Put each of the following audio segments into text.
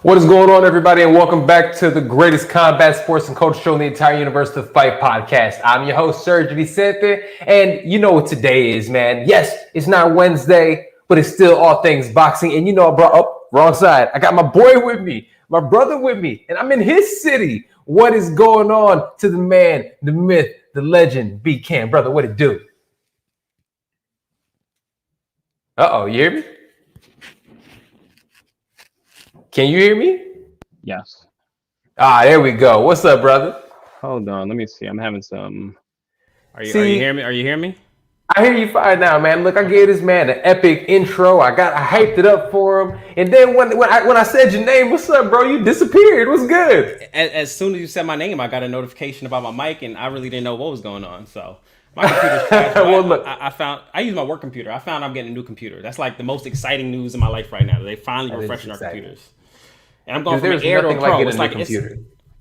What is going on, everybody, and welcome back to the greatest combat sports and culture show in the entire universe, the Fight Podcast. I'm your host, SERG Vicente, and you know what today is, man. Yes, it's not Wednesday, but it's still all things boxing. And you know, I brought up wrong side. I got my boy with me, my brother with me, and I'm in his city. What is going on to the man, the myth, the legend, B-Cam? Brother, what it do? Uh-oh, you hear me? Can you hear me? Yes. There we go. What's up, brother? Hold on, let me see. I'm having some. Are you hearing me? Are you hearing me? I hear you fine now, man. Look, I gave this man an epic intro. I hyped it up for him, and then when I said your name, what's up, bro? You disappeared. What's good? As soon as you said my name, I got a notification about my mic, and I really didn't know what was going on. So my computer's crashed. Well, look, I use my work computer. I found I'm getting a new computer. That's like the most exciting news in my life right now. They finally refreshing our computers. And I'm going from an Air to a Pro.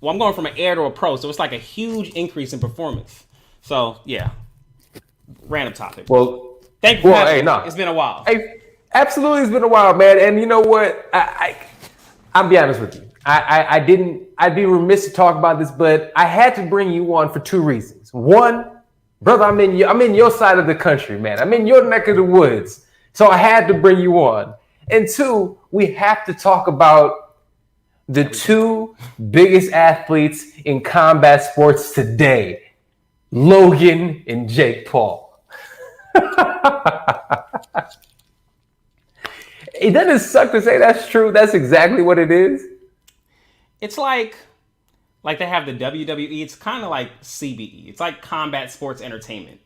I'm going from an Air to a Pro, so it's like a huge increase in performance. So yeah, random topic. Well, thank you. It's been a while. Hey, absolutely, it's been a while, man. And you know what? I'll be honest with you. I'd be remiss to talk about this, but I had to bring you on for two reasons. One, brother, I'm in your side of the country, man. I'm in your neck of the woods, so I had to bring you on. And two, we have to talk about the two biggest athletes in combat sports today, Logan and Jake Paul. It doesn't suck to say that's true. That's exactly what it is. It's like they have the WWE. It's kind of like CBE. It's like combat sports entertainment.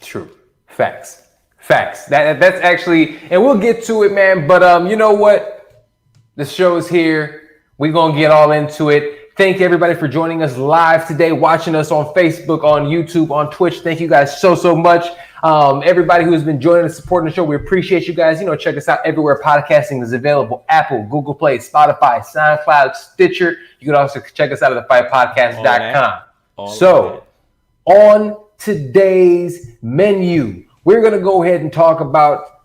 True. Facts. That's actually, and we'll get to it, man. But you know what? The show is here. We're going to get all into it. Thank everybody for joining us live today, watching us on Facebook, on YouTube, on Twitch. Thank you guys so much. Everybody who has been joining and supporting the show, we appreciate you guys. You know, check us out everywhere podcasting is available. Apple, Google Play, Spotify, SoundCloud, Stitcher. You can also check us out at thefightpodcast.com. So, on today's menu, we're going to go ahead and talk about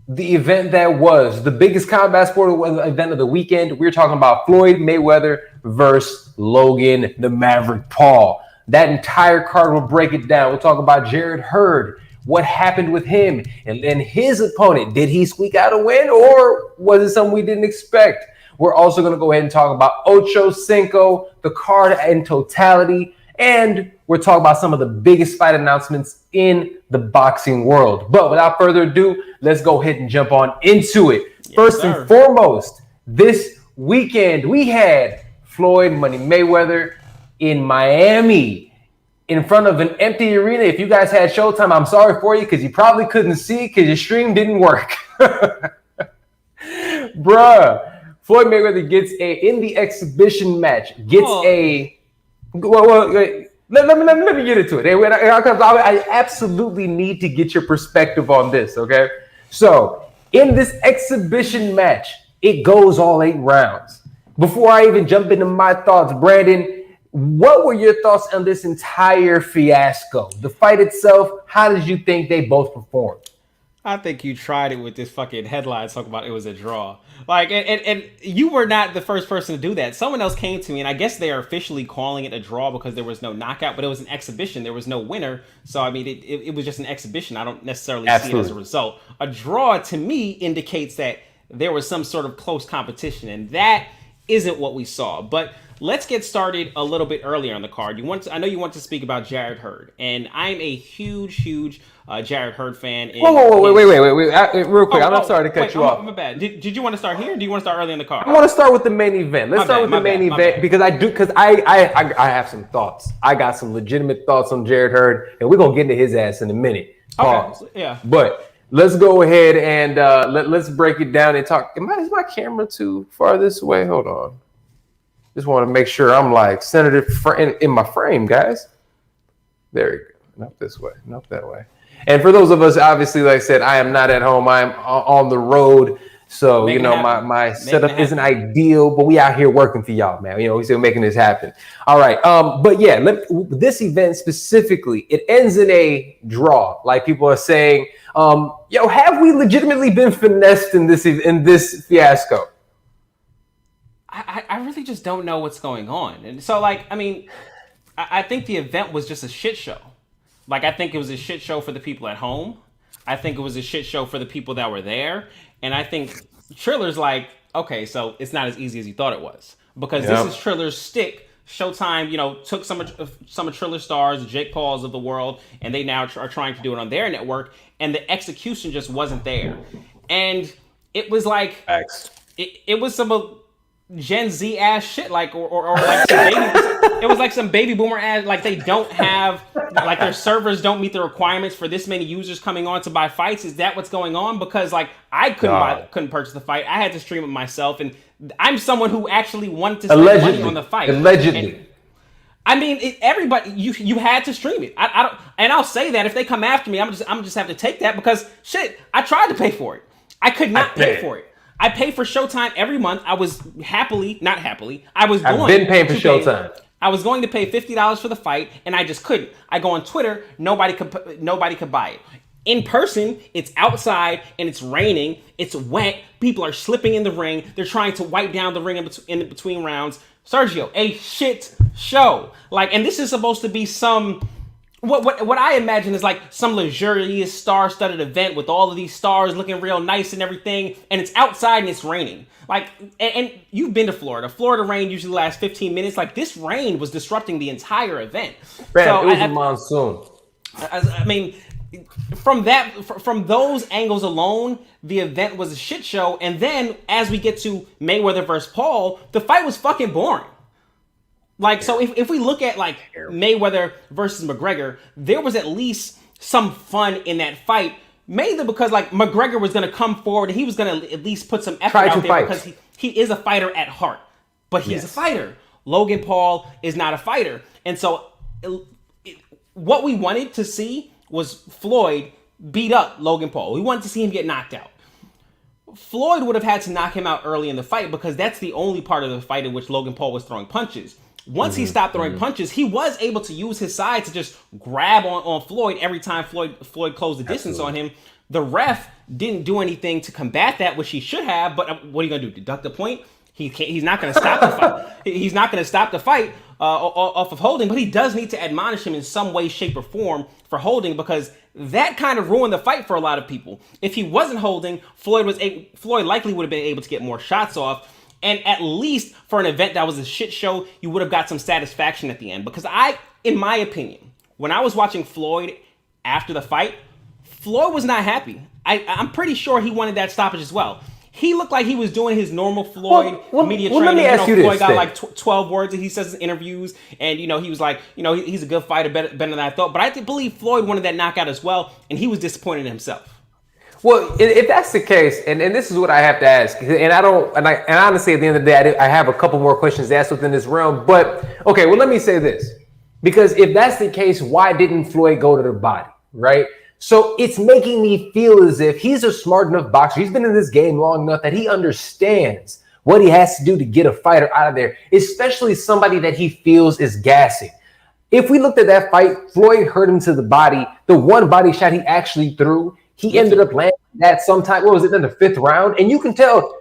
the event that was the biggest combat sport event of the weekend. We're talking about Floyd Mayweather versus Logan the Maverick Paul. That entire card will break it down. We'll talk about Jarrett Hurd, what happened with him and his opponent. Did he squeak out a win, or was it something we didn't expect? We're also going to go ahead and talk about OCHOCINCO, the card in totality, and we're talking about some of the biggest fight announcements in the boxing world. But without further ado, let's go ahead and jump on into it. Yes, First and foremost, this weekend we had Floyd Money Mayweather in Miami in front of an empty arena. If you guys had Showtime, I'm sorry for you because you probably couldn't see because your stream didn't work. Bruh, Floyd Mayweather gets in the exhibition match, Let me get into it. I absolutely need to get your perspective on this, okay? So, in this exhibition match, it goes all 8 rounds. Before I even jump into my thoughts, Brandon, what were your thoughts on this entire fiasco? The fight itself, how did you think they both performed? I think you tried it with this fucking headline talking about it was a draw. Like, and you were not the first person to do that. Someone else came to me, and I guess they are officially calling it a draw because there was no knockout, but it was an exhibition. There was no winner. So, I mean, it was just an exhibition. I don't necessarily see it as a result. A draw, to me, indicates that there was some sort of close competition, and that isn't what we saw. But let's get started a little bit earlier on the card. I know you want to speak about Jarrett Hurd, and I'm a huge Jarrett Hurd fan. Wait, real quick. I'm sorry to cut you off. My bad. Did you want to start here, or do you want to start early in the card? I want to start with the main event. Let's start with the main event because I have some thoughts. I got some legitimate thoughts on Jarrett Hurd, and we're gonna get into his ass in a minute. Pause. Okay. Yeah. But let's go ahead and let's break it down and talk. Is my camera too far this way? Hold on. Just want to make sure I'm like centered in my frame, guys. There you go. Not this way. Not that way. And for those of us, obviously, like I said, I am not at home. I'm on the road. So, my setup isn't ideal, but we out here working for y'all, man. You know, we're still making this happen. All right. But yeah, this event specifically, it ends in a draw. Like people are saying, have we legitimately been finessed in this fiasco? I really just don't know what's going on. And so, like, I mean, I think the event was just a shit show. Like, I think it was a shit show for the people at home. I think it was a shit show for the people that were there. And I think Triller's like, okay, so it's not as easy as you thought it was. Because this is Triller's stick. Showtime, you know, took some of Triller stars, the Jake Pauls of the world, and they now are trying to do it on their network. And the execution just wasn't there. And it was like, it was some Gen Z ass shit, like or like some it was like some baby boomer ass, like they don't have, like their servers don't meet the requirements for this many users coming on to buy fights. Is that what's going on? Because like I couldn't purchase the fight. I had to stream it myself, and I'm someone who actually wanted to spend money on the fight. Allegedly. And, I mean, everybody, you had to stream it. I don't, and I'll say that if they come after me, I'm just have to take that because shit, I tried to pay for it. I could not pay for it. I pay for Showtime every month. I was not happily. I've been paying for Showtime. I was going to pay $50 for the fight, and I just couldn't. I go on Twitter. Nobody could buy it. In person, it's outside and it's raining. It's wet. People are slipping in the ring. They're trying to wipe down the ring in between rounds. Sergio, a shit show. Like, and this is supposed to be some. What I imagine is like some luxurious star-studded event with all of these stars looking real nice and everything, and it's outside and it's raining. Like, and you've been to Florida. Florida rain usually lasts 15 minutes. Like, this rain was disrupting the entire event. Man, so it was a monsoon. I mean, from those angles alone, the event was a shit show. And then as we get to Mayweather versus Paul, the fight was fucking boring. Like, so if we look at like Mayweather versus McGregor, there was at least some fun in that fight, mainly because like McGregor was going to come forward and he was going to at least put some effort out there because he is a fighter at heart, but he's a fighter. Logan Paul is not a fighter. And so what we wanted to see was Floyd beat up Logan Paul. We wanted to see him get knocked out. Floyd would have had to knock him out early in the fight because that's the only part of the fight in which Logan Paul was throwing punches. Once he stopped throwing punches, he was able to use his side to just grab on Floyd every time Floyd closed the distance on him. The ref didn't do anything to combat that, which he should have. But what are you going to do? Deduct the point? He's not going to stop the fight. He's not going to stop the fight off of holding, but he does need to admonish him in some way, shape, or form for holding because that kind of ruined the fight for a lot of people. If he wasn't holding, Floyd likely would have been able to get more shots off. And at least for an event that was a shit show, you would have got some satisfaction at the end. Because in my opinion, when I was watching Floyd after the fight, Floyd was not happy. I'm pretty sure he wanted that stoppage as well. He looked like he was doing his normal Floyd media training. Let me ask you Floyd this, got like 12 words that he says in interviews. And, he was like, he's a good fighter, better than I thought. But I believe Floyd wanted that knockout as well. And he was disappointed in himself. Well, if that's the case, and this is what I have to ask, and honestly, at the end of the day, I have a couple more questions to ask within this realm. But okay, well, let me say this, because if that's the case, why didn't Floyd go to the body, right? So it's making me feel as if he's a smart enough boxer. He's been in this game long enough that he understands what he has to do to get a fighter out of there, especially somebody that he feels is gassing. If we looked at that fight, Floyd hurt him to the body. The one body shot he actually threw, he ended up landing that sometime, what was it, in the 5th round? And you can tell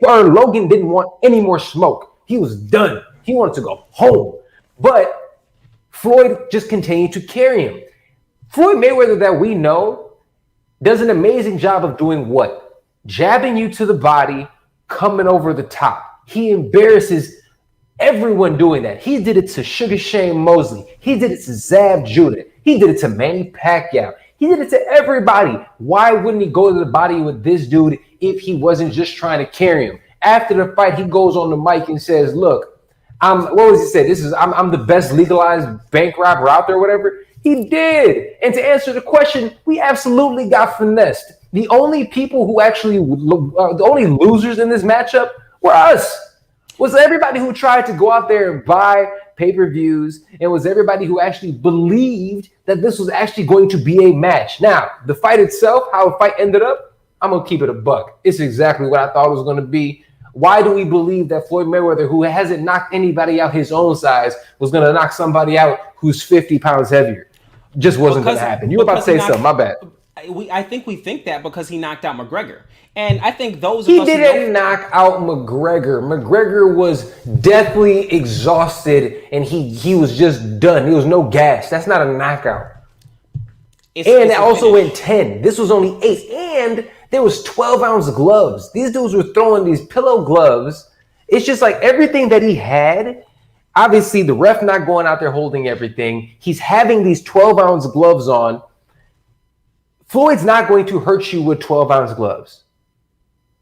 Logan didn't want any more smoke. He was done. He wanted to go home. But Floyd just continued to carry him. Floyd Mayweather that we know does an amazing job of doing what? Jabbing you to the body, coming over the top. He embarrasses everyone doing that. He did it to Sugar Shane Mosley. He did it to Zab Judah. He did it to Manny Pacquiao. He did it to everybody. Why wouldn't he go to the body with this dude if he wasn't just trying to carry him? After the fight, he goes on the mic and says, look, what was he say? I'm the best legalized bank robber out there, whatever. He did. And to answer the question, we absolutely got finessed. The only people who actually, the only losers in this matchup were us. Was everybody who tried to go out there and buy pay-per-views, and was everybody who actually believed that this was actually going to be a match. Now, the fight itself, how the fight ended up, I'm going to keep it a buck. It's exactly what I thought it was going to be. Why do we believe that Floyd Mayweather, who hasn't knocked anybody out his own size, was going to knock somebody out who's 50 pounds heavier? Just wasn't going to happen. You were about to say something. My bad. I think we think that because he knocked out McGregor. And I think those of He us didn't knock out McGregor. McGregor was deathly exhausted and he was just done. There was no gas. That's not a knockout. And it also went 10. This was only 8. And there was 12-ounce gloves. These dudes were throwing these pillow gloves. It's just like everything that he had. Obviously, the ref not going out there holding everything. He's having these 12-ounce gloves on. Floyd's not going to hurt you with 12-ounce gloves,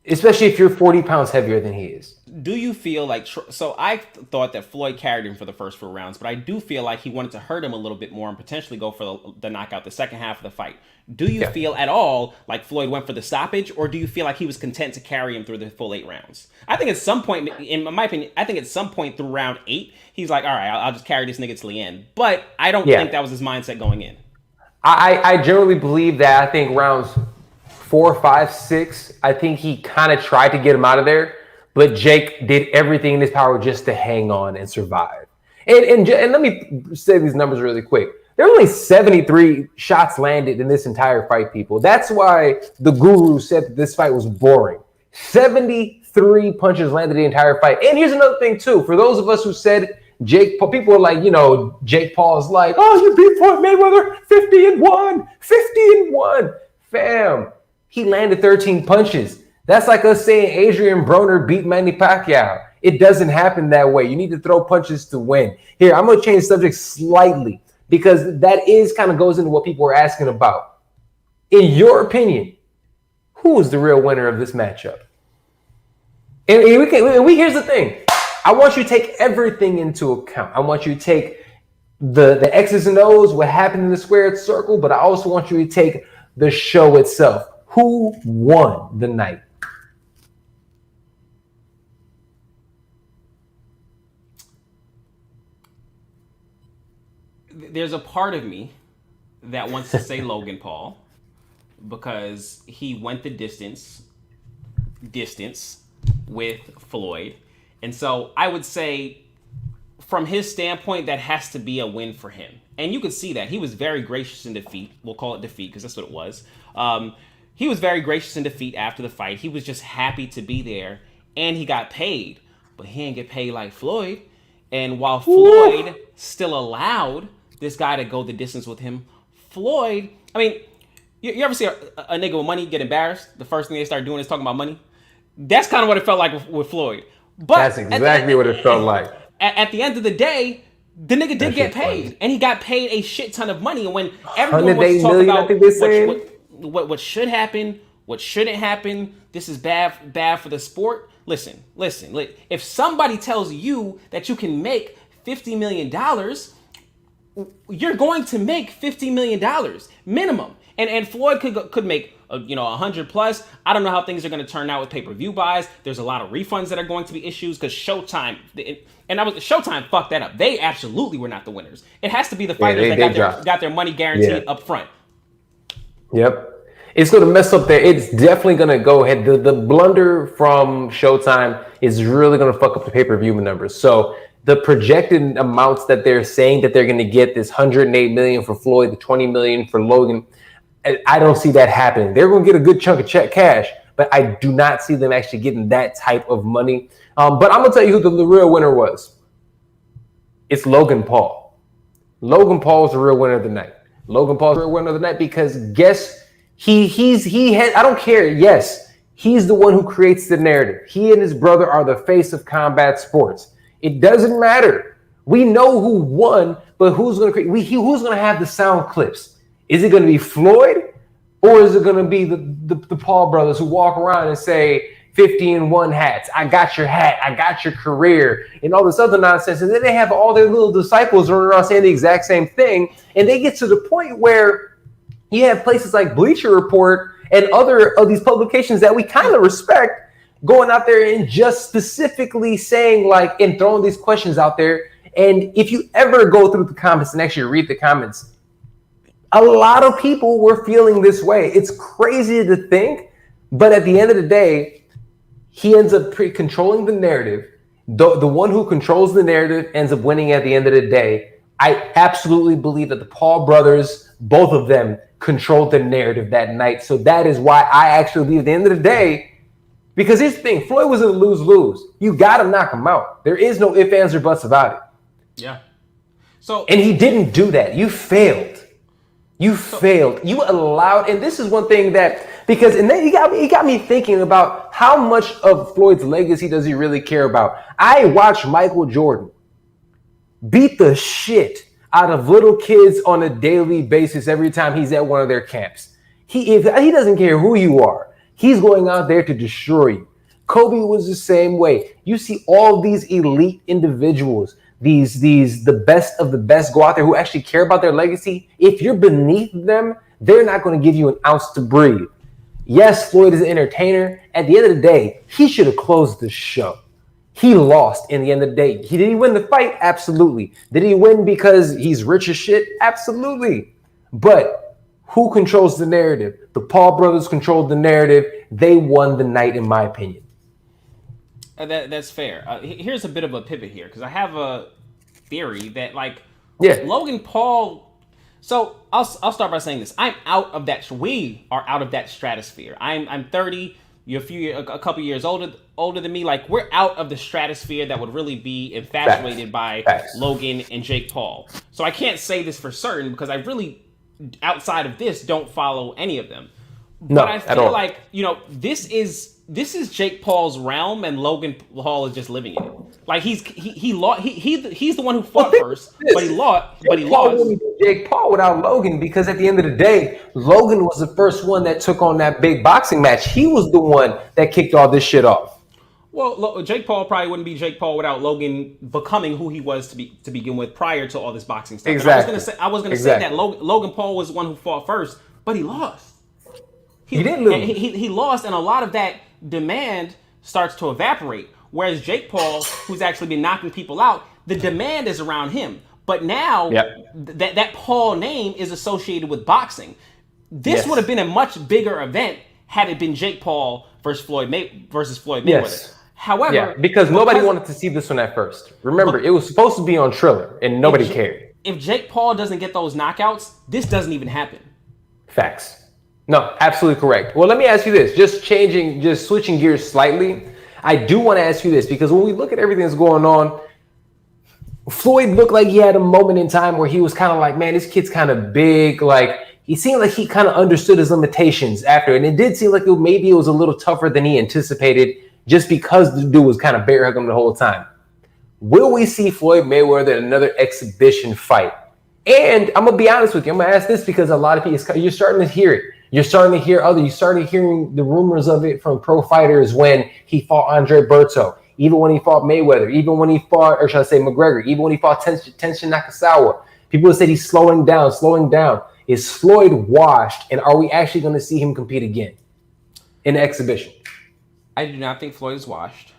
especially if you're 40 pounds heavier than he is. Do you feel like, so I thought that Floyd carried him for the first 4 rounds, but I do feel like he wanted to hurt him a little bit more and potentially go for the knockout the second half of the fight. Do you feel at all like Floyd went for the stoppage, or do you feel like he was content to carry him through the full 8 rounds? I think at some point, in my opinion, I think at some point through round 8, he's like, all right, I'll just carry this nigga till the end. But I don't think that was his mindset going in. I generally believe that. I think rounds 4, 5, 6, I think he kind of tried to get him out of there, but Jake did everything in his power just to hang on and survive. And let me say these numbers really quick. There were only 73 shots landed in this entire fight, people. That's why the guru said that this fight was boring. 73 punches landed the entire fight. And here's another thing, too. For those of us who said Jake Paul, people are like, Jake Paul is like, oh, you beat Floyd Mayweather 50-1. Fam, he landed 13 punches. That's like us saying Adrian Broner beat Manny Pacquiao. It doesn't happen that way. You need to throw punches to win. Here, I'm going to change the subject slightly because that kind of goes into what people are asking about. In your opinion, who is the real winner of this matchup? And here's the thing. I want you to take everything into account. I want you to take the X's and O's, what happened in the squared circle, but I also want you to take the show itself. Who won the night? There's a part of me that wants to say Logan Paul because he went the distance with Floyd. And so I would say from his standpoint, that has to be a win for him. And you could see that. He was very gracious in defeat. We'll call it defeat because that's what it was. He was very gracious in defeat after the fight. He was just happy to be there. And he got paid. But he didn't get paid like Floyd. And while Floyd still allowed this guy to go the distance with him, Floyd, I mean, you ever see a nigga with money get embarrassed? The first thing they start doing is talking about money. That's kind of what it felt like with Floyd. But that's exactly what it felt like. At the end of the day, the nigga did get paid, and he got paid a shit ton of money. And when everyone wants to talk about what should happen, what shouldn't happen, this is bad for the sport. Listen. If somebody tells you that you can make $50 million, you're going to make $50 million minimum. And Floyd could make 100 plus. I don't know how things are going to turn out with pay-per-view buys. There's a lot of refunds that are going to be issued because Showtime fucked that up. They absolutely were not the winners. It has to be the fighters that got their money guaranteed up front. Yep. It's going to mess up there. It's definitely going to go ahead. The blunder from Showtime is really going to fuck up the pay-per-view numbers. So the projected amounts that they're saying that they're going to get, this $108 million for Floyd, the $20 million for Logan, I don't see that happening. They're going to get a good chunk of cash, but I do not see them actually getting that type of money. But I'm going to tell you who the real winner was. It's Logan Paul. Logan Paul is the real winner of the night. Logan Paul is the real winner of the night because I don't care. Yes, he's the one who creates the narrative. He and his brother are the face of combat sports. It doesn't matter. We know who won, but who's going to have the sound clips? Is it going to be Floyd, or is it going to be the Paul brothers who walk around and say 50-1 hats? I got your hat. I got your career, and all this other nonsense. And then they have all their little disciples running around saying the exact same thing. And they get to the point where you have places like Bleacher Report and other of these publications that we kind of respect going out there and just specifically saying and throwing these questions out there. And if you ever go through the comments and actually read the comments, a lot of people were feeling this way. It's crazy to think, but at the end of the day, he ends up controlling the narrative. The one who controls the narrative ends up winning at the end of the day. I absolutely believe that the Paul brothers both of them controlled the narrative that night. So that is why I actually believe at the end of the day, because here's the thing, Floyd was in a lose-lose. You got to knock him out. There is no ifs, ands, or buts about it. Yeah. And he didn't do that. You failed. You failed. You allowed, and this is one thing that, because, and then he got me thinking about how much of Floyd's legacy does he really care about. I watched Michael Jordan beat the shit out of little kids on a daily basis every time he's at one of their camps. He doesn't care who you are. He's going out there to destroy you. Kobe was the same way. You see all these elite individuals, the best of the best go out there who actually care about their legacy. If you're beneath them, they're not going to give you an ounce to breathe. Yes, Floyd is an entertainer. At the end of the day, he should have closed the show. He lost in the end of the day. Did he win the fight? Absolutely. Did he win because he's rich as shit? Absolutely. But who controls the narrative? The Paul brothers controlled the narrative. They won the night, in my opinion. That's fair. Here's a bit of a pivot here, because I have a theory that, like, Logan Paul. So I'll start by saying this: we are out of that stratosphere. I'm 30. You're a couple years older than me. Like, we're out of the stratosphere that would really be infatuated by Logan and Jake Paul. So I can't say this for certain because I really, outside of this, don't follow any of them. But I feel like, this is Jake Paul's realm, and Logan Paul is just living in it. Like, he's the one who fought first, but he lost. Wouldn't be Jake Paul without Logan, because at the end of the day, Logan was the first one that took on that big boxing match. He was the one that kicked all this shit off. Well, Jake Paul probably wouldn't be Jake Paul without Logan becoming who he was to begin with prior to all this boxing stuff. Exactly. I was gonna say that Logan Paul was the one who fought first, but he lost. He didn't lose. He lost, and a lot of that demand starts to evaporate. Whereas Jake Paul, who's actually been knocking people out, the demand is around him. But now that Paul name is associated with boxing. This would have been a much bigger event had it been Jake Paul versus Floyd Mayweather. Yes. However, because nobody wanted to see this one at first. Remember, it was supposed to be on Triller, and nobody cared. If Jake Paul doesn't get those knockouts, this doesn't even happen. Facts. No, absolutely correct. Well, let me ask you this. Just switching gears slightly. I do want to ask you this, because when we look at everything that's going on, Floyd looked like he had a moment in time where he was kind of like, man, this kid's kind of big. Like, he seemed like he kind of understood his limitations after. And it did seem like maybe it was a little tougher than he anticipated, just because the dude was kind of bear hugging him the whole time. Will we see Floyd Mayweather in another exhibition fight? And I'm going to be honest with you. I'm going to ask this because a lot of people, you're starting to hear it. You started hearing the rumors of it from pro fighters when he fought Andre Berto, even when he fought Mayweather, even when he fought, or should I say McGregor, even when he fought Tenshin Nakasawa. People said he's slowing down. Is Floyd washed, and are we actually going to see him compete again in the exhibition? I do not think Floyd is washed.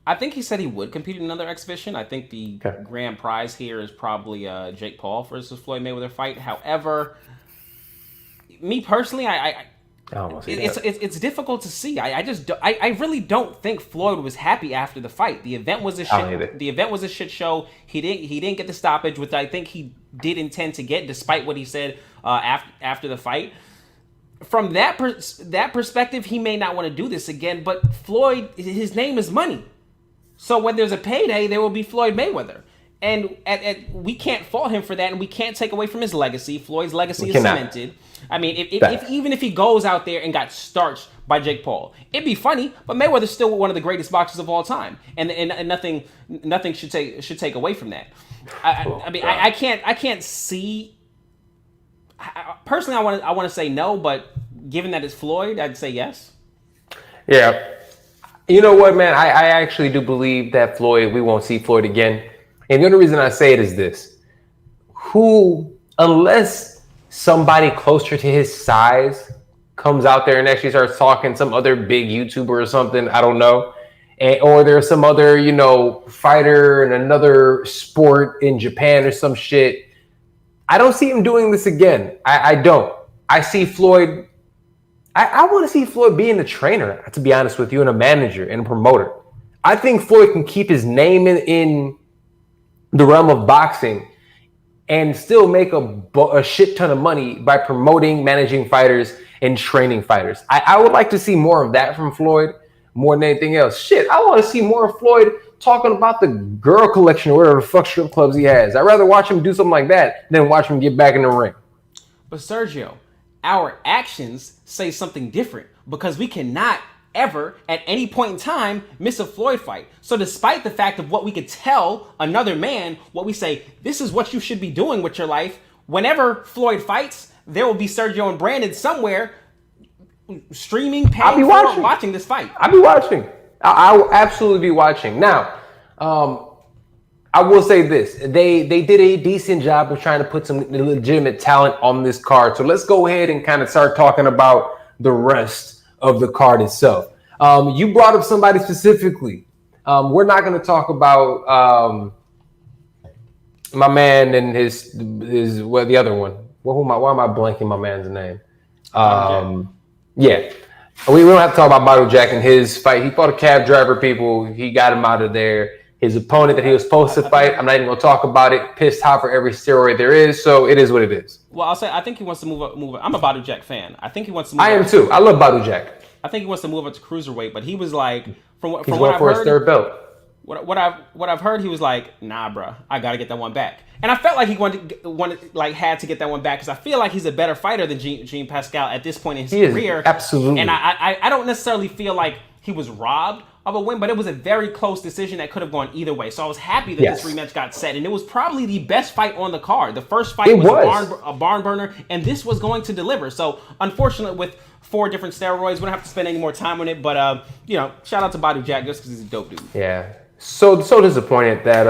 I think he said he would compete in another exhibition. I think the grand prize here is probably Jake Paul versus Floyd Mayweather fight. However, me personally, it's difficult to see. I really don't think Floyd was happy after the fight. The event was a shit show. He didn't get the stoppage, which I think he did intend to get, despite what he said after the fight. From that perspective, he may not want to do this again. But Floyd, his name is money. So when there's a payday, there will be Floyd Mayweather. And we can't fault him for that, and we can't take away from his legacy. Floyd's legacy is cemented. I mean, even if he goes out there and got starched by Jake Paul, it'd be funny, but Mayweather's still one of the greatest boxers of all time. And nothing should take away from that. I can't see. Personally, I want to say no, but given that it's Floyd, I'd say yes. Yeah. You know what, man? I actually do believe that we won't see Floyd again. And the only reason I say it is this. Unless somebody closer to his size comes out there and actually starts talking, some other big YouTuber or something, I don't know. Or there's some other, fighter in another sport in Japan or some shit. I don't see him doing this again. I don't. I see Floyd. I want to see Floyd being a trainer, to be honest with you, and a manager and a promoter. I think Floyd can keep his name in the realm of boxing and still make a shit ton of money by promoting, managing fighters, and training fighters. I would like to see more of that from Floyd more than anything else. Shit, I want to see more of Floyd talking about the girl collection or whatever the fuck strip clubs he has. I'd rather watch him do something like that than watch him get back in the ring. But Sergio, our actions say something different because we cannot ever at any point in time miss a Floyd fight. So despite the fact of what we could tell another man, what we say, this is what you should be doing with your life, whenever Floyd fights, there will be Sergio and Brandon somewhere streaming, paying for watching this fight. I'll be watching. I will absolutely be watching. Now, I will say this. They did a decent job of trying to put some legitimate talent on this card. So let's go ahead and kind of start talking about the rest of the card itself. You brought up somebody specifically. We're not going to talk about my man and his the other one. Why am I blanking my man's name? Yeah. We don't have to talk about Bottle Jack and his fight. He fought a cab driver, people. He got him out of there. His opponent that he was supposed to fight, I'm not even going to talk about it. Pissed hot for every steroid there is, so it is what it is. Well, I'll say I think he wants to move up. I'm a Badu Jack fan. I think he wants to move I am too. I love Badu Jack. I think he wants to move up to cruiserweight, but he was like, from what I've I've for heard, his third belt. What I've heard, he was like, nah, bro, I got to get that one back. And I felt like he had to get that one back because I feel like he's a better fighter than Jean Pascal at this point in his career. Absolutely. And I don't necessarily feel like he was robbed of a win, but it was a very close decision that could have gone either way. So I was happy that this rematch got set, and it was probably the best fight on the card. The first fight was a barn burner, and this was going to deliver. So unfortunately, with 4 different steroids, we don't have to spend any more time on it. But shout out to Badu Jack just because he's a dope dude. Yeah. So disappointed that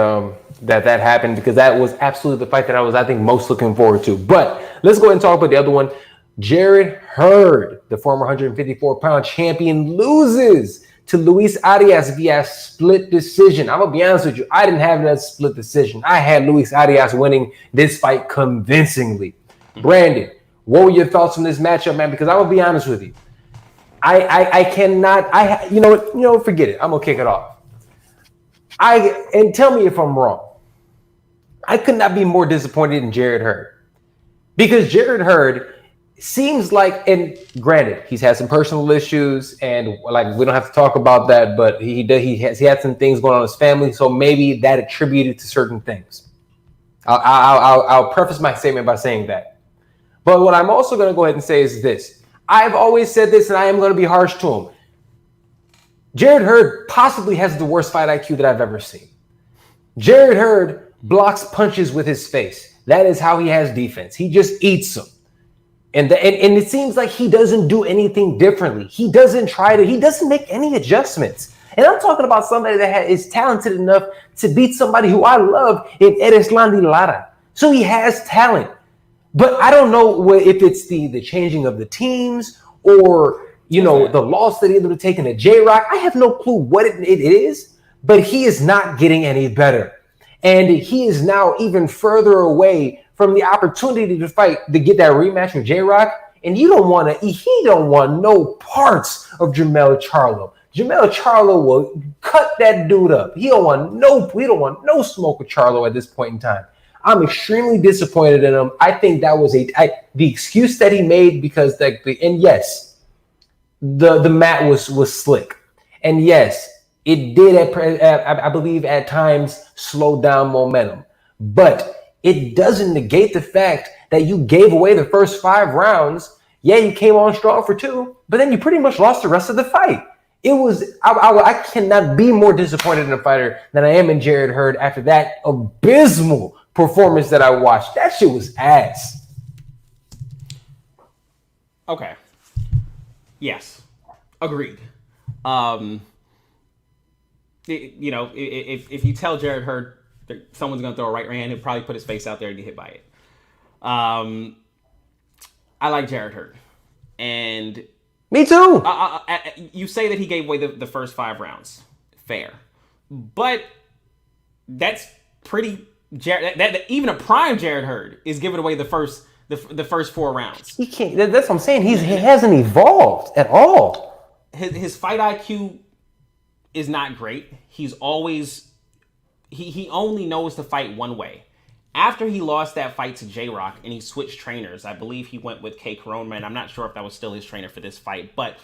that happened because that was absolutely the fight that I think most looking forward to. But let's go ahead and talk about the other one. Jared Hurd, the former 154-pound champion, loses to Luis Arias via split decision. I'm going to be honest with you. I didn't have that split decision. I had Luis Arias winning this fight convincingly. Brandon, what were your thoughts on this matchup, man? Because I'm going to be honest with you. I cannot, forget it. I'm going to kick it off. And tell me if I'm wrong. I could not be more disappointed in Jared Hurd. Because Jared Hurd seems like, and granted, he's had some personal issues, and like we don't have to talk about that, but he had some things going on in his family, so maybe that attributed to certain things. I'll preface my statement by saying that. But what I'm also going to go ahead and say is this. I've always said this, and I am going to be harsh to him. Jared Hurd possibly has the worst fight IQ that I've ever seen. Jared Hurd blocks punches with his face. That is how he has defense. He just eats them. And it seems like he doesn't do anything differently. He doesn't make any adjustments. And I'm talking about somebody that is talented enough to beat somebody who I love in Erislandy Lara. So he has talent. But I don't know if it's the changing of the teams or, the loss that he ended up taking to J-Rock. I have no clue what it is, but he is not getting any better. And he is now even further away from the opportunity to fight, to get that rematch with J-Rock. And he don't want no parts of Jermell Charlo. Jermell Charlo will cut that dude up. We don't want no smoke with Charlo at this point in time. I'm extremely disappointed in him. I think that was the excuse that he made because the mat was slick. And yes, it did, I believe, at times slow down momentum. But it doesn't negate the fact that you gave away the first 5 rounds. Yeah, you came on strong for 2, but then you pretty much lost the rest of the fight. It was, I cannot be more disappointed in a fighter than I am in Jared Hurd after that abysmal performance that I watched. That shit was ass. Okay. Yes. Agreed. If you tell Jared Hurd that someone's going to throw a right hand, he'll probably put his face out there and get hit by it. I like Jared Hurd. And me too. You say that he gave away the first 5 rounds. Fair. But that's pretty... That even a prime Jared Hurd is giving away the first 4 rounds. He can't. That's what I'm saying. He hasn't evolved at all. His fight IQ is not great. He's always he only knows to fight one way, After he lost that fight to J-Rock and he switched trainers, I believe he went with K. Coronman. I'm not sure if that was still his trainer for this fight, but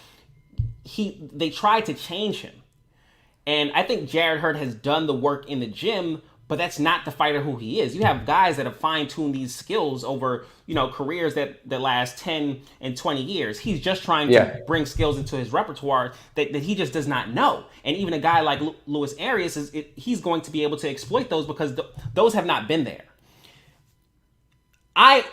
they tried to change him. And I think Jarrett Hurd has done the work in the gym, but that's not the fighter who he is. You have guys that have fine-tuned these skills over, careers that last 10 and 20 years. He's just trying to bring skills into his repertoire that he just does not know. And even a guy like Luis Arias, he's going to be able to exploit those because those have not been there. I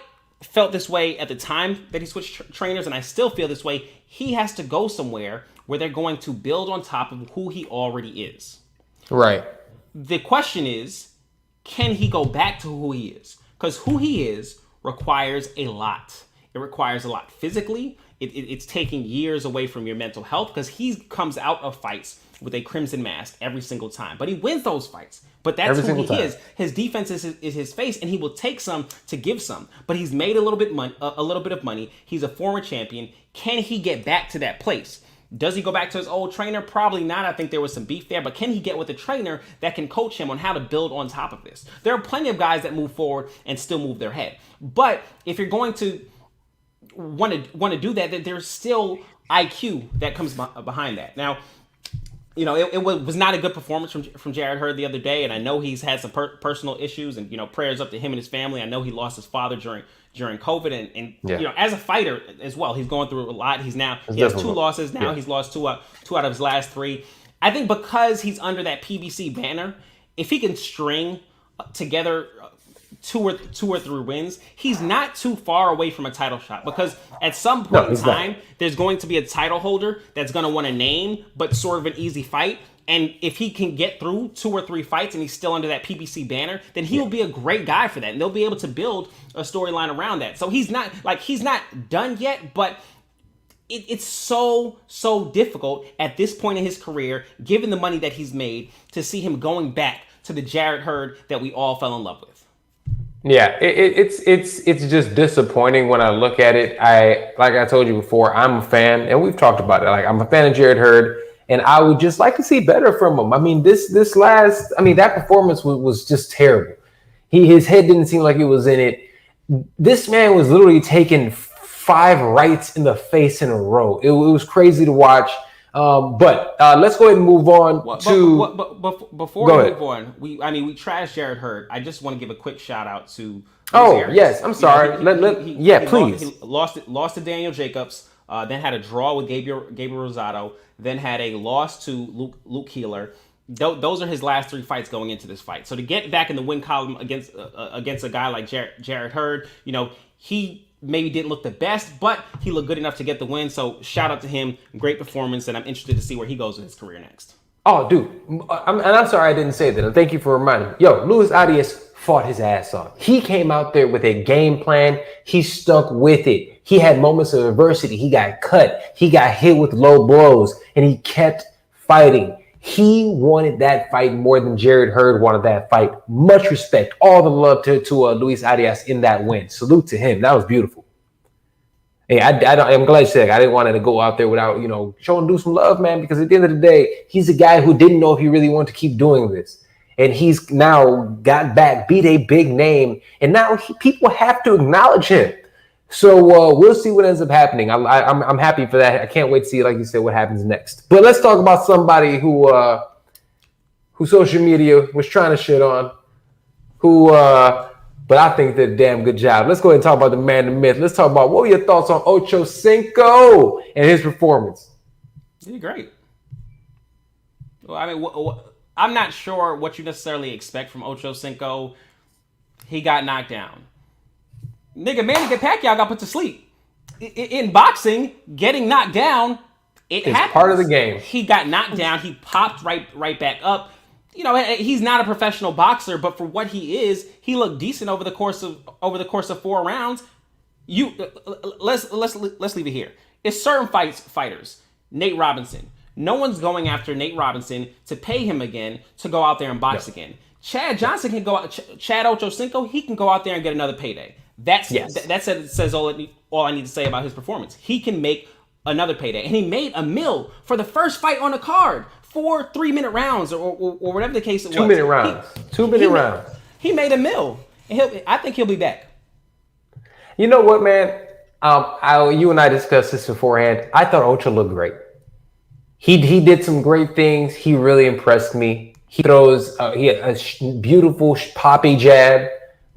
felt this way at the time that he switched trainers, and I still feel this way. He has to go somewhere where they're going to build on top of who he already is. Right. The question is, can he go back to who he is? Because who he is requires a lot. It requires a lot physically. It's taking years away from your mental health because he comes out of fights with a crimson mask every single time. But he wins those fights. But that's who he is. His defense is his face, and he will take some to give some. But he's made a little bit of money. He's a former champion. Can he get back to that place? Does he go back to his old trainer? Probably not. I think there was some beef there. But can he get with a trainer that can coach him on how to build on top of this? There are plenty of guys that move forward and still move their head. But if you're going to want to do that, there's still IQ that comes behind that. Now, it was not a good performance from Jarrett Hurd the other day, and I know he's had some personal issues, and prayers up to him and his family. I know he lost his father during COVID, and as a fighter as well, he's going through a lot. He has 2 losses now. He's lost two out of his last 3. I think because he's under that PBC banner, if he can string together 2 or 3 wins, he's not too far away from a title shot, because at some point in time, there's going to be a title holder that's going to want a name, but sort of an easy fight. And if he can get through 2 or 3 fights and he's still under that PBC banner, then he will be a great guy for that. And they'll be able to build a storyline around that. So he's not done yet, but it's so difficult at this point in his career, given the money that he's made, to see him going back to the Jarrett Hurd that we all fell in love with. Yeah, it's just disappointing when I look at it. Like I told you before, I'm a fan, and we've talked about it. Like, I'm a fan of Jarrett Hurd, and I would just like to see better from him. I mean, that performance was just terrible. His head didn't seem like it was in it. This man was literally taking 5 rights in the face in a row. It was crazy to watch. But let's go ahead and move on before we move on, we trashed Jarrett Hurd. I just want to give a quick shout out to. Yes, I'm sorry. Please. He lost to Daniel Jacobs. Then had a draw with Gabriel Rosado. Then had a loss to Luke Keeler. Those are his last 3 fights going into this fight. So to get back in the win column against a guy like Jarrett Hurd, he maybe didn't look the best, but he looked good enough to get the win. So shout out to him. Great performance, and I'm interested to see where he goes in his career next. Oh, dude. I'm sorry I didn't say that. And thank you for reminding me. Yo, Luis Arias fought his ass off. He came out there with a game plan. He stuck with it. He had moments of adversity. He got cut. He got hit with low blows, and he kept fighting. He wanted that fight more than Jarrett Hurd wanted that fight. Much respect. All the love to Luis Arias in that win. Salute to him. That was beautiful. Hey, I'm glad you said it. I didn't want to go out there without, showing Deuce some love, man, because at the end of the day, he's a guy who didn't know if he really wanted to keep doing this. And he's now got back, beat a big name, and now people have to acknowledge him. So we'll see what ends up happening. I'm happy for that. I can't wait to see, like you said, what happens next. But let's talk about somebody who social media was trying to shit on, but I think they did a damn good job. Let's go ahead and talk about the man, the myth. Let's talk about, what were your thoughts on OCHOCINCO and his performance? He did great. Well, I mean, I'm not sure what you necessarily expect from OCHOCINCO. He got knocked down. Nigga, Manny Pacquiao got put to sleep. In boxing, getting knocked down, it's happens. Part of the game. He got knocked down. He popped right back up. He's not a professional boxer, but for what he is, he looked decent over the course of 4 rounds. Let's leave it here. It's certain fighters. Nate Robinson. No one's going after Nate Robinson to pay him again to go out there and box again. Chad Johnson can go out. Chad OCHOCINCO, he can go out there and get another payday. That says all I need to say about his performance. He can make another payday, and he made $1 million for the first fight on the card. 4 3-minute rounds or whatever the case it was. 2-minute rounds. 2-minute rounds. He made $1 million. And I think he'll be back. You know what, man? You and I discussed this beforehand. I thought Ocho looked great. He did some great things. He really impressed me. He throws he had a beautiful poppy jab,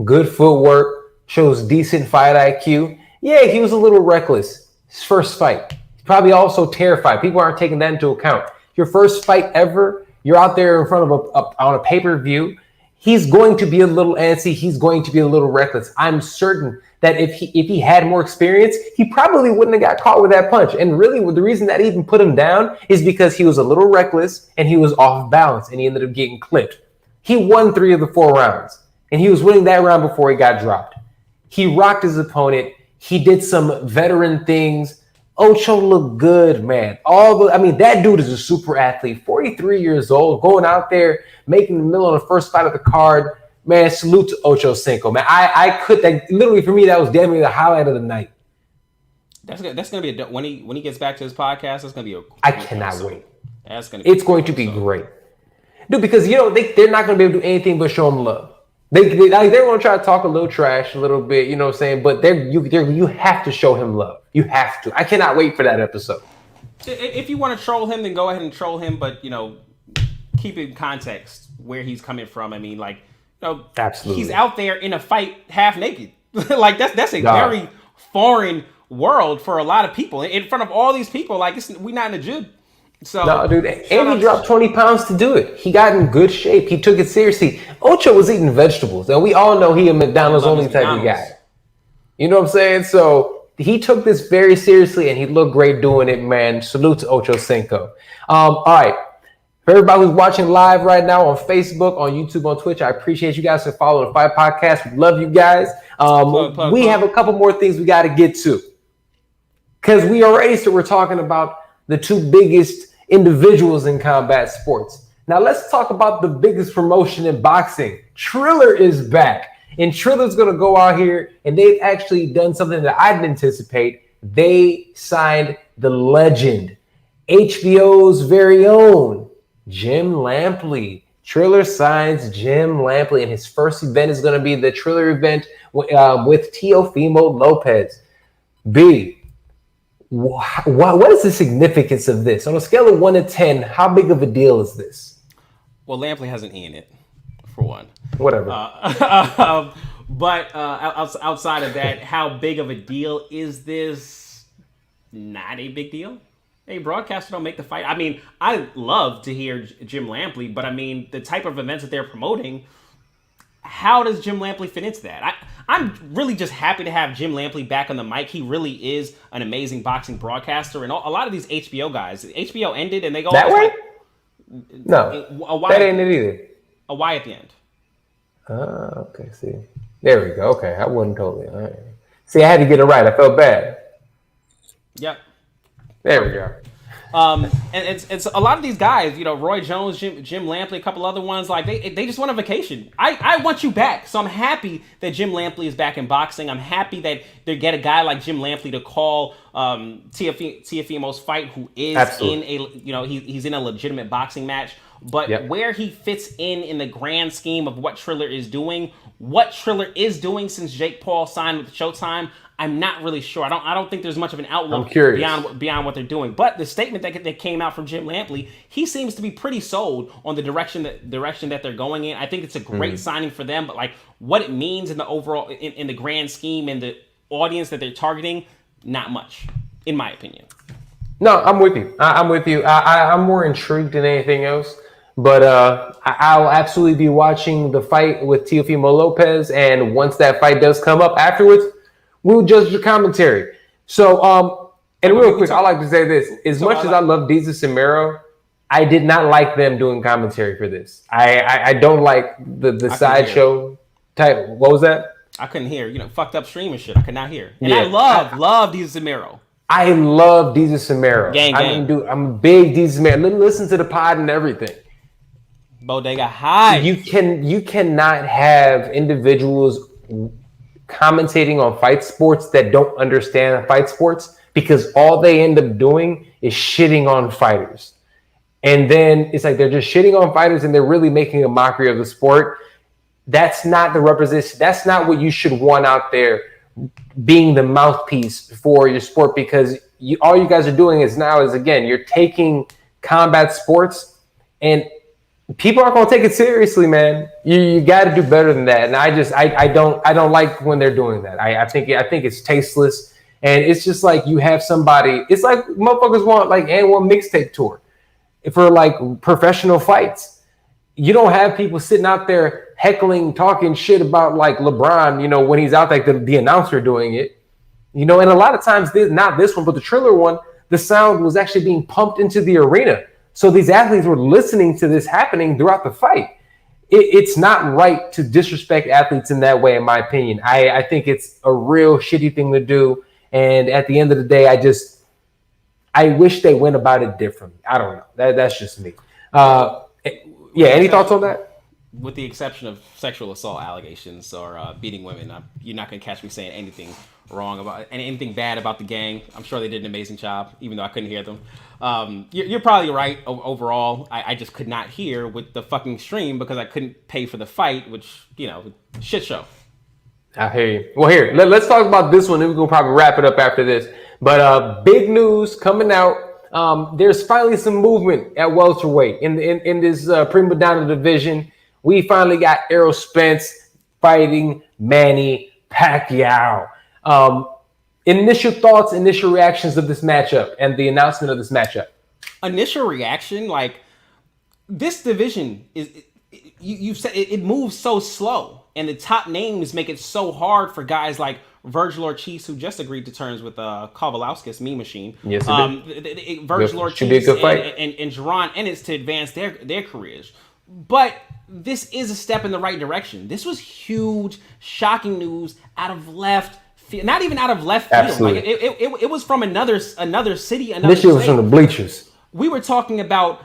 good footwork, shows decent fight IQ. Yeah, he was a little reckless. His first fight. He's probably also terrified. People aren't taking that into account. Your first fight ever, you're out there in front of on a pay-per-view. He's going to be a little antsy. He's going to be a little reckless. I'm certain that if he had more experience, he probably wouldn't have got caught with that punch. And really, the reason that even put him down is because he was a little reckless and he was off balance and he ended up getting clipped. He won 3 of the 4 rounds and he was winning that round before he got dropped. He rocked his opponent. He did some veteran things. Ocho looked good, man. That dude is a super athlete, 43 years old, going out there, making the middle of the first fight of the card. Man, salute to OCHOCINCO, man. Literally for me, that was damn near the highlight of the night. That's gonna be when he gets back to his podcast. That's gonna be I cannot wait. It's going to be great, dude. Because they're not gonna be able to do anything but show him love. They're gonna try to talk a little trash, a little bit, you know what I'm saying? But you have to show him love. You have to. I cannot wait for that episode. If you want to troll him, then go ahead and troll him. But keep in context where he's coming from. I mean, absolutely, he's out there in a fight half naked. That's a very foreign world for a lot of people. In front of all these people, we're not in a gym. So no, dude, and he dropped 20 pounds to do it. He got in good shape. He took it seriously. Ocho was eating vegetables, and we all know he a McDonald's only type of guy. You know what I'm saying? So he took this very seriously, and he looked great doing it, man. Salute to OCHOCINCO. All right. For everybody who's watching live right now on Facebook, on YouTube, on Twitch, I appreciate you guys for following the Fight Podcast. We love you guys. We have a couple more things we got to get to. Because we're talking about the 2 biggest individuals in combat sports. Now let's talk about the biggest promotion in boxing. Triller is back. And Triller's going to go out here, and they've actually done something that I didn't anticipate. They signed the legend, HBO's very own, Jim Lampley. Triller signs Jim Lampley, and his first event is going to be the Triller event with Teofimo Lopez. What is the significance of this? On a scale of 1 to 10, how big of a deal is this? Well, Lampley has an E in it, for one. Whatever. But outside of that, how big of a deal is this? Not a big deal. Hey, broadcaster don't make the fight. I mean, I love to hear Jim Lampley, but I mean, the type of events that they're promoting, how does Jim Lampley fit into that? I'm really just happy to have Jim Lampley back on the mic. He really is an amazing boxing broadcaster. And a lot of these HBO guys, HBO ended and they go... That way? No, that ain't it either. A Y at the end. Okay, see. There we go. Okay, I wasn't totally... All right. See, I had to get it right. I felt bad. Yep. There we go. And it's a lot of these guys, Roy Jones, Jim Lampley, a couple other ones, they just want a vacation. I want you back. So I'm happy that Jim Lampley is back in boxing. I'm happy that they get a guy like Jim Lampley to call Teofimo's fight, who is Absolutely. He's in a legitimate boxing match. But where he fits in the grand scheme of what Triller is doing since Jake Paul signed with Showtime, I'm not really sure. I don't think there's much of an outlook beyond what they're doing. But the statement that came out from Jim Lampley, he seems to be pretty sold on the direction that they're going in. I think it's a great signing for them. But what it means in the overall in the grand scheme and the audience that they're targeting, not much, in my opinion. No, I'm with you. I'm with you. I'm more intrigued than anything else. But I'll absolutely be watching the fight with Teofimo Lopez. And once that fight does come up afterwards, we'll judge your commentary. So, and real quick, I like to say this. As much as I love Jesus and Mero, I did not like them doing commentary for this. I don't like the sideshow type. What was that? I couldn't hear. Fucked up stream and shit. I could not hear. And I love Jesus and Mero. I love Jesus and Mero. Gang. I'm a big Jesus and Mero. Listen to the pod and everything. Bodega high. You cannot have individuals commentating on fight sports that don't understand fight sports, because all they end up doing is shitting on fighters. And then it's like they're just shitting on fighters and they're really making a mockery of the sport. that's not the representation. That's not what you should want out there, being the mouthpiece for your sport, because all you guys are doing is again, you're taking combat sports, and people aren't gonna take it seriously, man. You got to do better than that. And I don't like when they're doing that. I think it's tasteless, and it's just like you have somebody. It's like motherfuckers want like one mixtape tour for like professional fights. You don't have people sitting out there heckling, talking shit about like LeBron, when he's out, like the announcer doing it, and a lot of times, not this one, but the Triller one, the sound was actually being pumped into the arena. So these athletes were listening to this happening throughout the fight. It's not right to disrespect athletes in that way, in my opinion. I think it's a real shitty thing to do. And at the end of the day, I wish they went about it differently. I don't know. That's just me. Yeah, any thoughts on that? With the exception of sexual assault allegations or beating women, you're not going to catch me saying anything wrong about anything bad about the gang. I'm sure they did an amazing job, even though I couldn't hear them. You're probably right overall. I just could not hear with the fucking stream because I couldn't pay for the fight, which, shit show. I hear you. Well, here, let's talk about this one, and we're going to probably wrap it up after this. But big news coming out. There's finally some movement at welterweight in this prima donna division. We finally got Errol Spence fighting Manny Pacquiao. Initial thoughts, initial reactions of this matchup and the announcement of this matchup. Initial reaction, like, this division you said it moves so slow, and the top names make it so hard for guys like Virgil Ortiz, who just agreed to terms with Kowalowski's Mean Machine. Yes, Virgil Ortiz and Jaron Ennis to advance their careers. But this is a step in the right direction. This was huge, shocking news out of left field. Not even out of left field. Absolutely. Like it was from another city, another This shit was state. from the bleachers. We were talking about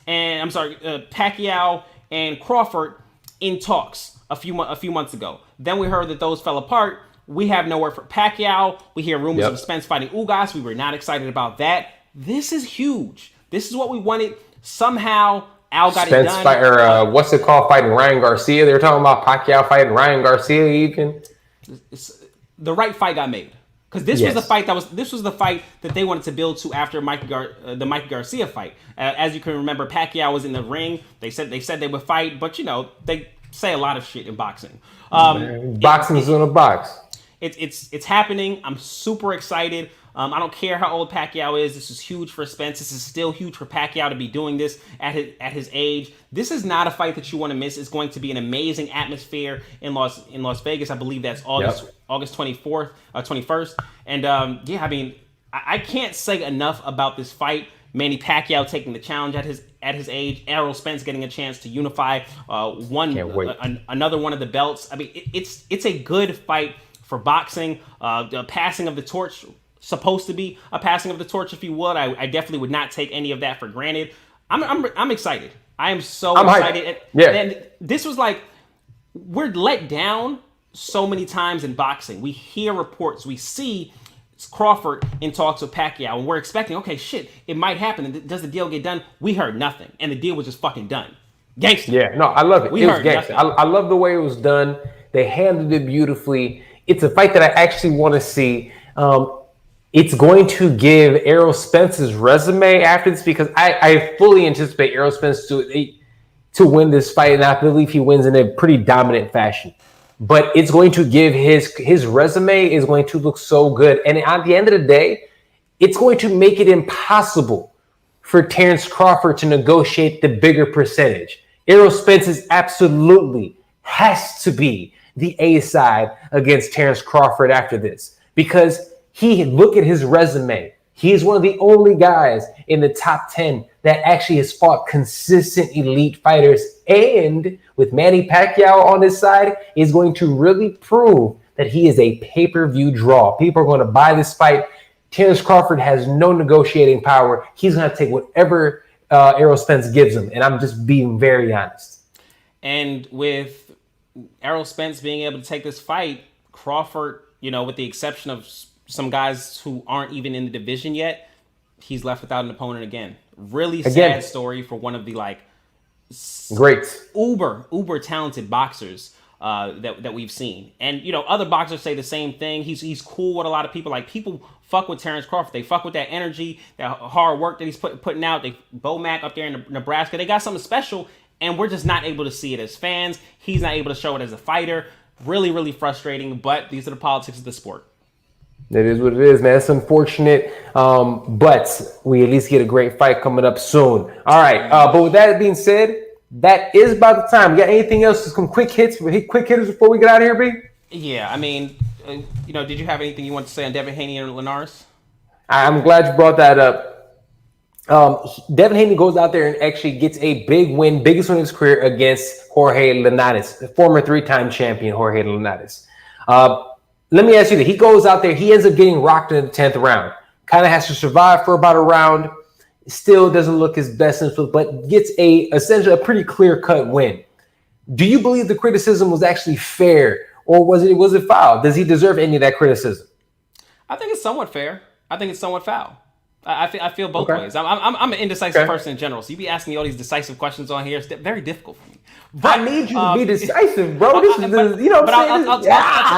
Pacquiao and Crawford in talks a few months ago. Then we heard that those fell apart. We have no word for Pacquiao. We hear rumors of Spence fighting Ugas. We were not excited about that. This is huge. This is what we wanted. Somehow Al got Spence it done. what's it called? Fighting Ryan Garcia. They were talking about Pacquiao fighting Ryan Garcia even. The right fight got made. Because this was the fight that they wanted to build to after the Mikey Garcia fight. As you can remember, Pacquiao was in the ring. They said they would fight, but they say a lot of shit in boxing. Boxing's in a box. It's happening. I'm super excited. I don't care how old Pacquiao is. This is huge for Spence. This is still huge for Pacquiao to be doing this at his age. This is not a fight that you want to miss. It's going to be an amazing atmosphere in Las Vegas. I believe that's August 24th, 21st. And I can't say enough about this fight. Manny Pacquiao taking the challenge at his age. Errol Spence getting a chance to unify another one of the belts. I mean, it's a good fight for boxing. The passing of the torch. Supposed to be a passing of the torch, if you would. I definitely would not take any of that for granted. I'm excited. I am so excited. And this was like, we're let down so many times in boxing. We hear reports, we see Crawford in talks with Pacquiao, and we're expecting, okay, shit, it might happen. Does the deal get done? We heard nothing, and the deal was just fucking done. Gangster. Yeah, no, I love it. It was gangster. I love the way it was done. They handled it beautifully. It's a fight that I actually want to see. It's going to give Errol Spence's resume after this, because I fully anticipate Errol Spence to win this fight, and I believe he wins in a pretty dominant fashion. But it's going to give his resume is going to look so good. And at the end of the day, it's going to make it impossible for Terrence Crawford to negotiate the bigger percentage. Errol Spence absolutely has to be the A side against Terrence Crawford after this, because look at his resume. He's one of the only guys in the top 10 that actually has fought consistent elite fighters. And with Manny Pacquiao on his side, is going to really prove that he is a pay-per-view draw. People are going to buy this fight. Terrence Crawford has no negotiating power. He's going to take whatever Errol Spence gives him. And I'm just being very honest. And with Errol Spence being able to take this fight, Crawford, with the exception of some guys who aren't even in the division yet, he's left without an opponent again. Really sad story for one of the Great. uber talented boxers that we've seen. And other boxers say the same thing. He's cool with a lot of people. Like, people fuck with Terrence Crawford. They fuck with that energy, that hard work that he's putting out. Bo Mack up there in Nebraska, they got something special, and we're just not able to see it as fans. He's not able to show it as a fighter. Really, really frustrating. But these are the politics of the sport. It is what it is, man. It's unfortunate, but we at least get a great fight coming up soon. All right, but with that being said, that is about the time. You got anything else? Some quick hitters before we get out of here, B? Yeah, I mean, did you have anything you want to say on Devin Haney and Linares? I'm glad you brought that up. Devin Haney goes out there and actually gets a big win, biggest win of his career against Jorge Linares, the former 3-time champion Jorge Linares. Let me ask you that. He goes out there, he ends up getting rocked in the 10th round. Kind of has to survive for about a round. Still doesn't look his best, but gets essentially a pretty clear-cut win. Do you believe the criticism was actually fair, or was it foul? Does he deserve any of that criticism? I think it's somewhat fair. I think it's somewhat foul. I feel both ways. I'm an indecisive person in general, so you be asking me all these decisive questions on here. It's very difficult for me. But, I need you to be decisive, bro. I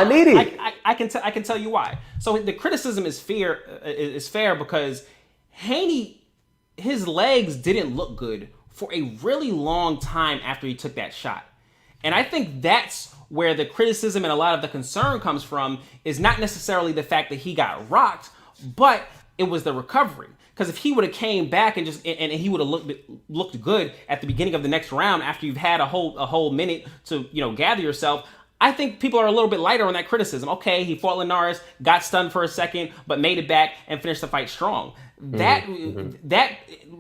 need it. I can tell you why. So the criticism is fair because Haney, his legs didn't look good for a really long time after he took that shot, and I think that's where the criticism and a lot of the concern comes from. Is not necessarily the fact that he got rocked, but it was the recovery. Because if he would have came back and he would have looked good at the beginning of the next round after you've had a whole minute to gather yourself, I think people are a little bit lighter on that criticism. Okay, he fought Linares, got stunned for a second, but made it back and finished the fight strong. That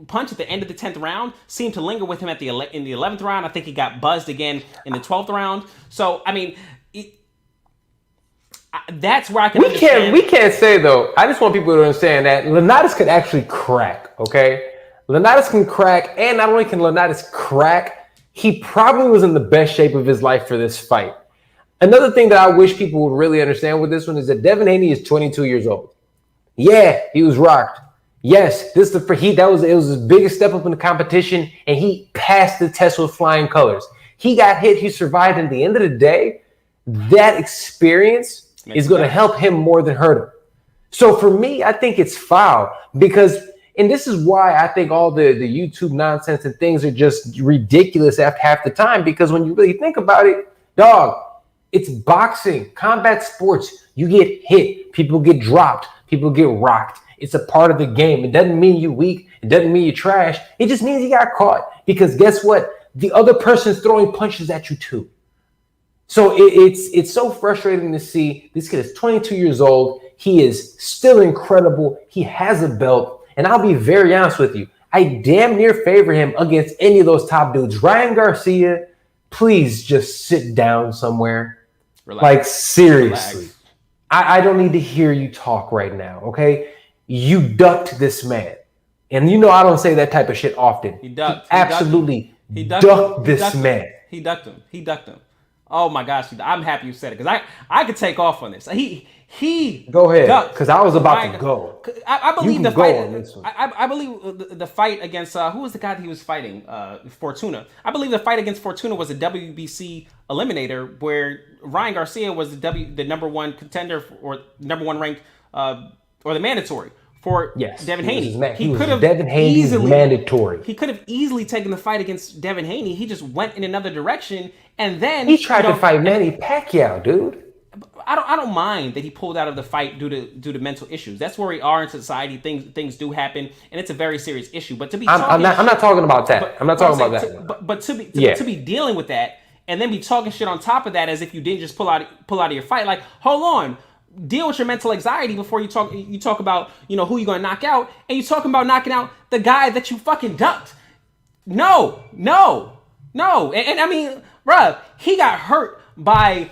punch at the end of the 10th round seemed to linger with him in the 11th round. I think he got buzzed again in the 12th round. So I mean, that's where I can understand. We can't say, though. I just want people to understand that Linares could actually crack, okay? Linares can crack, and not only can Linares crack, he probably was in the best shape of his life for this fight. Another thing that I wish people would really understand with this one is that Devin Haney is 22 years old. Yeah, he was rocked. Yes, it was his biggest step up in the competition, and he passed the test with flying colors. He got hit, he survived, and at the end of the day, that experience is going to help him more than hurt him. So for me, I think it's foul because, and this is why I think all the YouTube nonsense and things are just ridiculous after half the time, because when you really think about it, dog, it's boxing, combat sports. You get hit, people get dropped, people get rocked. It's a part of the game. It doesn't mean you're weak. It doesn't mean you're trash. It just means you got caught, because guess what? The other person's throwing punches at you too. So it's so frustrating to see. This kid is 22 years old. He is still incredible. He has a belt. And I'll be very honest with you. I damn near favor him against any of those top dudes. Ryan Garcia, please just sit down somewhere. Relax. Like, seriously. Relax. I don't need to hear you talk right now, okay? You ducked this man. And I don't say that type of shit often. He ducked. He ducked this man. He ducked him. Oh my gosh, I'm happy you said it, because I could take off on this. He go ahead, because I was about to go. I believe the fight. I believe the fight against who was the guy that he was fighting? Fortuna. I believe the fight against Fortuna was a WBC eliminator, where Ryan Garcia was the number one contender or number one ranked or the mandatory for Devin Haney. He could have mandatory. He could have easily taken the fight against Devin Haney. He just went in another direction, and then he tried to fight Manny Pacquiao, dude. I don't mind that he pulled out of the fight due to mental issues. That's where we are in society. Things do happen, and it's a very serious issue. But to be I'm not talking about that. I'm not talking about that. But to be dealing with that and then be talking shit on top of that as if you didn't just pull out of your fight. Like, hold on. Deal with your mental anxiety before you talk about who you're going to knock out, and you're talking about knocking out the guy that you fucking ducked. No. And I mean, bruh, he got hurt by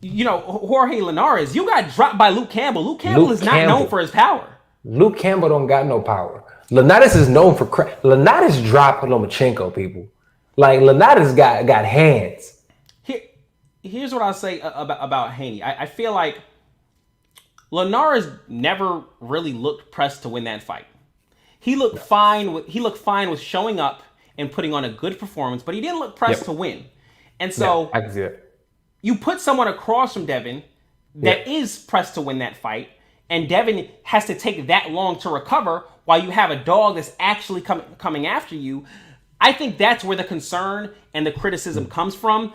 Jorge Linares. You got dropped by Luke Campbell. Luke Campbell is not known for his power. Luke Campbell don't got no power. Linares is known for Linares dropped Lomachenko, people. Like, Linares got hands. Here's what I'll say about Haney. I feel like Linares never really looked pressed to win that fight. He looked fine with showing up and putting on a good performance, but he didn't look pressed to win. And so I can see that. You put someone across from Devin that is pressed to win that fight, and Devin has to take that long to recover while you have a dog that's actually coming after you. I think that's where the concern and the criticism comes from.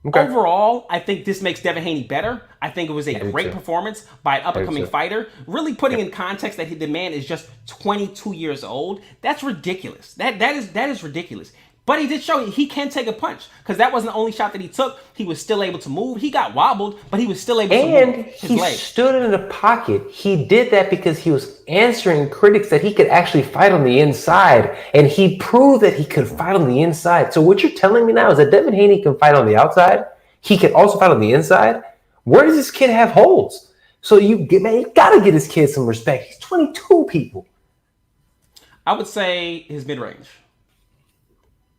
Okay. Overall, I think this makes Devin Haney better. I think it was a great performance by an up-and-coming fighter. Really putting in context that the man is just 22 years old. That's ridiculous. That is ridiculous. But he did show he can take a punch, because that wasn't the only shot that he took. He was still able to move. He got wobbled, but he was still able to move his leg. And he stood in the pocket. He did that because he was answering critics that he could actually fight on the inside. And he proved that he could fight on the inside. So what you're telling me now is that Devin Haney can fight on the outside. He can also fight on the inside. Where does this kid have holes? So you got to get this kid some respect. He's 22, people. I would say his mid-range.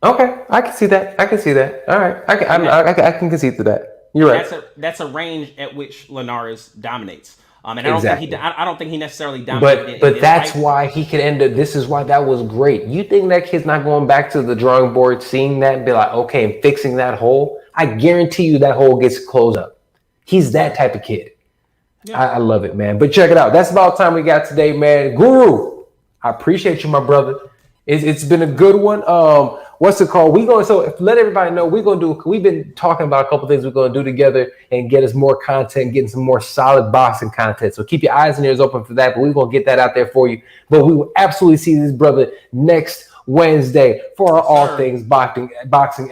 Okay, I can see that. All right, I can concede to that. You're right. That's a range at which Linares dominates. And I don't think he necessarily dominated. But that's why he could end up. This is why that was great. You think that kid's not going back to the drawing board, seeing that, and be like, okay, and fixing that hole? I guarantee you that hole gets closed up. He's that type of kid. Yeah. I love it, man. But check it out. That's about time we got today, man. Guru, I appreciate you, my brother. It's been a good one. What's it called? Let everybody know we've been talking about a couple things we're going to do together and get us more content, getting some more solid boxing content. So keep your eyes and ears open for that, but we're going to get that out there for you. But we will absolutely see this brother next Wednesday for our All Things Boxing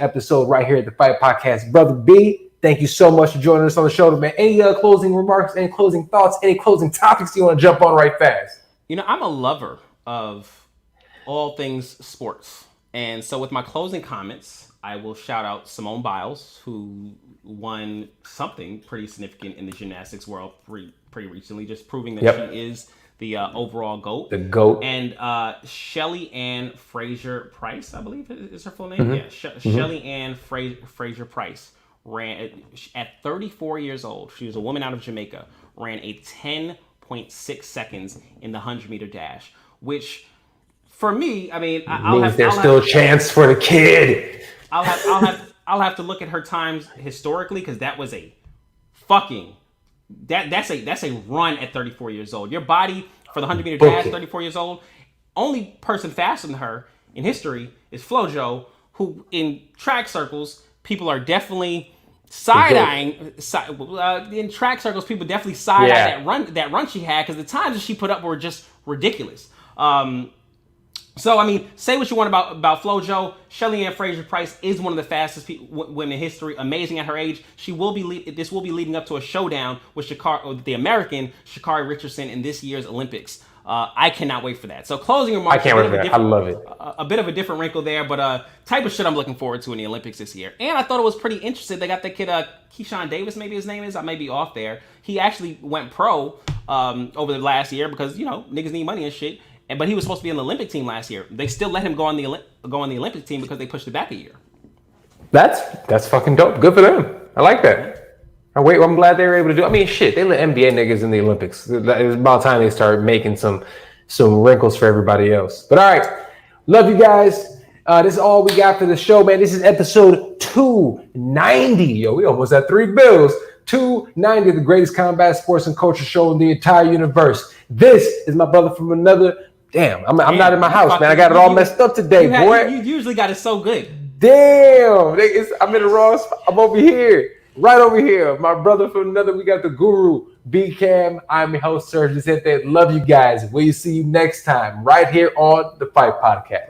episode right here at the Fight Podcast. Brother B, thank you so much for joining us on the show, man. Any closing remarks, any closing thoughts, any closing topics you want to jump on right fast? I'm a lover of all things sports. And so with my closing comments, I will shout out Simone Biles, who won something pretty significant in the gymnastics world pretty recently, just proving that she is the overall GOAT. The GOAT. And Shelly Ann Fraser Price, I believe is her full name. Mm-hmm. Yeah, Shelly Ann Fraser Price ran at 34 years old. She was a woman out of Jamaica, ran a 10.6 seconds in the 100-meter dash, which... For me, I mean, there's still a chance for the kid. I'll have to look at her times historically, because that was that's a run at 34 years old. Your body for the 100-meter dash, 34 years old. Only person faster than her in history is FloJo, who in track circles people are definitely side-eyeing. In track circles, people definitely side-eye that run she had, because the times that she put up were just ridiculous. So, I mean, say what you want about FloJo. Shelly Ann Fraser Price is one of the fastest women in history. Amazing at her age. This will be leading up to a showdown with the American Sha'Carri Richardson in this year's Olympics. I cannot wait for that. So, closing remarks. I can't wait for that. I love it. A bit of a different wrinkle there, but type of shit I'm looking forward to in the Olympics this year. And I thought it was pretty interesting. They got that kid, Keyshawn Davis, maybe his name is. I may be off there. He actually went pro over the last year because, niggas need money and shit. But he was supposed to be on the Olympic team last year. They still let him go on the Olympic team because they pushed it back a year. That's fucking dope. Good for them. I like that. I'm glad they were able to do. I mean, shit, they let NBA niggas in the Olympics. It's about time they start making some wrinkles for everybody else. But all right, love you guys. This is all we got for the show, man. This is episode 290. Yo, we almost had 3 bills. 290, the greatest combat sports and culture show in the entire universe. This is my brother from another. Damn, I'm not in my house, man. I got it all messed up today, boy. You usually got it so good. Damn, I'm in the wrong spot. I'm over here, right over here. My brother from another. We got the Guru, B-Cam. I'm your host, SERG VICENTE. Love you guys. We'll see you next time, right here on the Fight Podcast.